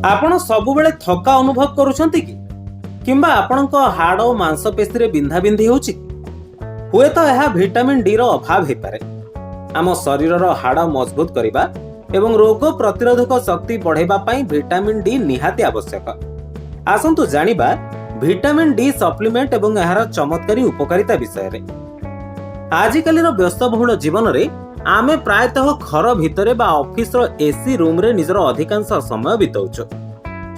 आपण सबुबेले थका अनुभव करुछंती कि किंबा आपणक हाड़ और मांसपेशी रे बिंधा बिंधी होउची हुए तो यह विटामिन डी रो अभाव हे पारे। आम शरीर रो हाड़ मजबूत करिबा एवं रोग प्रतिरोधक शक्ति बढ़ाइबा पई विटामिन डी निहाती आवश्यक। आसंतु जानिबा विटामिन डी सप्लीमेंट एवं एहार चमत्कारी उपकारिता विषय रे। आजिकाली रो व्यस्तबहुल जीवन रे आमे प्रायतः घर भितरे बा ऑफिस रो एसी रूम रे निजर अधिकांश समय बिताउछु।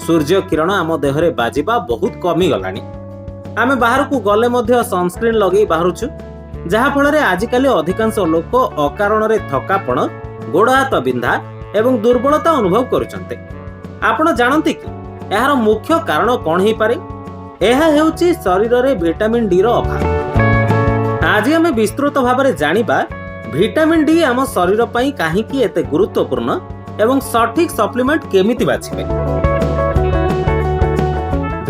सूर्य किरण आम देहरे बाजिबा बहुत कमी गलानी। आमे बाहर को गले मध्य सनस्क्रीन लगे बाहरुछु, जहा फल रे आजिकाली अधिकांश लोक अकारण रे थकापण, गोड़ हाथ बिंधा एवं दुर्बलता अनुभव करुचंते। आपण जानନ୍ତି कि एहार मुख्य कारण कोन हे पारे? एहा हेउची शरीर रे विटामिन डी रो अभाव। आज आमे विस्तृत भाव रे जानिबा विटामिन डी आम शरीर पई काहेकि एते गुरुत्वपूर्ण एवं सठिक सप्लीमेंट केमिति बाछिबे।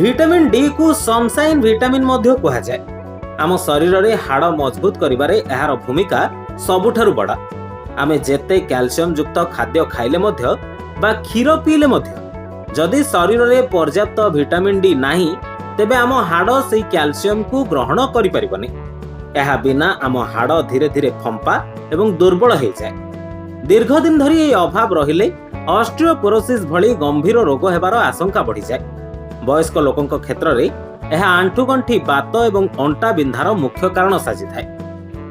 विटामिन डी को सनशाइन विटामिन मध्य कहा जाए। आम शरीर रे हाड़ मजबूत करिबारे एहार भूमिका सबुठारु बड़ा। आमे जेते कैल्शियम युक्त खाद्य खाइले मध्य बा क्षीर पीले मध्य जदि शरीर रे पर्याप्त विटामिन डी नाही तेबे आम हाड़ सेई कैल्शियम को ग्रहण करि परिबनी। एहा बिना आम हाड़ धीरे धीरे फंपा एवं दुर्बल हो जाए। दीर्घ दिन धरी यह अभाव रहिले ऑस्टियोपोरोसिस भली गंभीर रोग हेबार आशंका बढ़ी जाए। वयस्क लोकंक क्षेत्र रे एहा आंठुगंठी बात एवं अंटा बिंधार मुख्य कारण साजी थाए।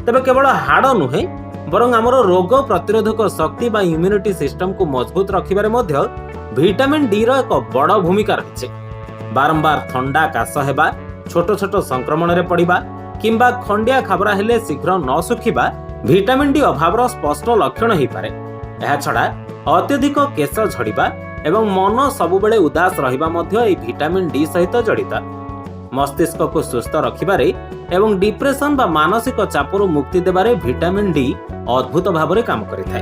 तबे केवल हाड़ नुहे बरं आमर रोग प्रतिरोधक शक्ति बा इम्यूनिटी सिस्टम को मजबूत रखिबारे मध्य विटामिन डी रो एक बड़ भूमिका रहिছে। बारंबार ठंडा काश हेबा, छोट छोट संक्रमण रे पड़िबा किंबा खंडिया खाबरा हेले शीघ्र न सुखिबा विटामिन डी अभाव स्पष्ट लक्षण हो पारे। यह छड़ा अत्यधिक केश झड़िबा एवं मन सबुबेले उदास रहिबा मध्य ए विटामिन डी सहित जड़ित। मस्तिष्क को सुस्थ रखिबारे एवं डिप्रेशन बा मानसिक चापरु मुक्ति देबारे विटामिन डी अद्भुत भाव काम करिथाय।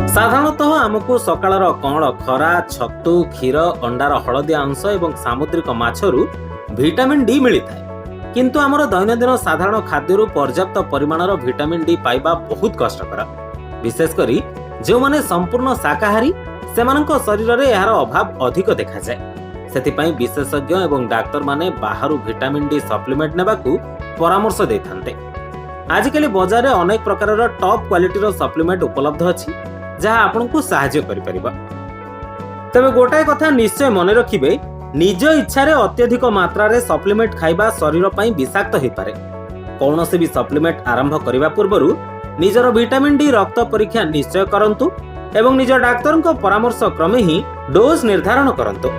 साधारणतः आमको सकाळर कଅଁଳ खरा, छतु, क्षीर, अंडार हळदिया अंश एवं सामुद्रिक माछरू विटामिन डी मिलिथाय। किंतु आमर दैनंदिन साधारण खाद्यरू पर्याप्त परिमाणर विटामिन डी पाइबा बहुत कष्टकर। विशेषकर जो माने संपूर्ण शाकाहारी सेमानक शरीर रे एहार अभाव अधिक देखा जाए। सेतिपई विशेषज्ञ एवं डाक्टर माने बाहरु विटामिन डी सप्लीमेंट नेबाकू परामर्श देथान्ते। आजिकाली बाजार रे अनेक प्रकारर टॉप क्वालिटीर सप्लीमेंट उपलब्ध अछि जहा आपनकू सहायता करि परिबा। तबे गोटाए कथा निश्चय मने रखिबे, निज इच्छा रे अत्यधिक मात्रा रे सप्लीमेंट खाइबा शरीर पई विषाक्त होई पारे। कौनसी भी सप्लीमेंट आरंभ करिबा पूर्वरु निजर विटामिन डी रक्त परीक्षा निश्चय करंतु एवं निज डाक्टर परामर्श क्रमे ही डोज निर्धारण करंतु।